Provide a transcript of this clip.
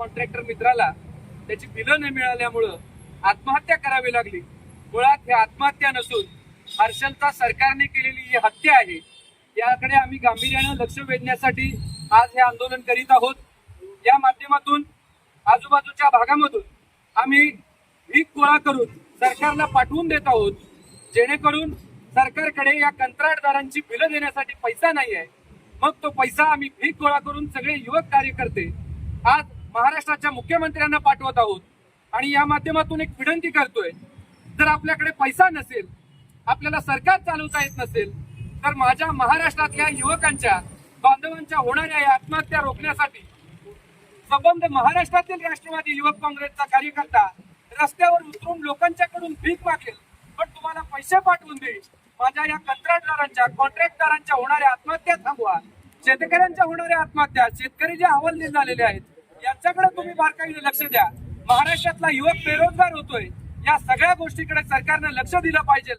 Contractor मित्राला त्याची बिलं न मिळाल्यामुळं आत्महत्या करावी लागली। मुळात ही आत्महत्या नसून हर्षलचा सरकारने केलेली ही हत्या आहे। याकडे आम्ही गांभीर्याने लक्ष वेधण्यासाठी आज हे आंदोलन करीत आहोत। या माध्यमातून आजूबाजूच्या भागामधून आम्ही भीक गोळा करून सरकारला पाठवून देत आहोत, जेणेकरून सरकारकडे या कंत्राटदारांची बिलं देण्यासाठी पैसा नाही आहे। मग तो पैसा आम्ही भीक गोळा करून सगळे युवक कार्यकर्ते आज महाराष्ट्राच्या मुख्यमंत्र्यांना पाठवत आहोत आणि या माध्यमातून एक विनंती करतोय, जर आपल्याकडे पैसा नसेल, आपल्याला सरकार चालवता येत नसेल, तर माझ्या महाराष्ट्रातल्या युवकांच्या बांधवांच्या होणाऱ्या या आत्महत्या रोखण्यासाठी संबंध महाराष्ट्रातील राष्ट्रवादी युवक काँग्रेसचा कार्यकर्ता रस्त्यावर उतरून लोकांच्याकडून भीक मागेल, पण तुम्हाला पैसे पाठवून देईल। माझ्या या कंत्राटदारांच्या कॉन्ट्रॅक्टदारांच्या होणाऱ्या आत्महत्या थांबवा, शेतकऱ्यांच्या होणाऱ्या आत्महत्या, शेतकरी जे हवालदिल झालेले आहेत यांच्याकडे तुम्ही बारकाईने लक्ष द्या। महाराष्ट्रातला युवक बेरोजगार होतोय, या सगळ्या गोष्टीकडे सरकारने लक्ष दिलं पाहिजे।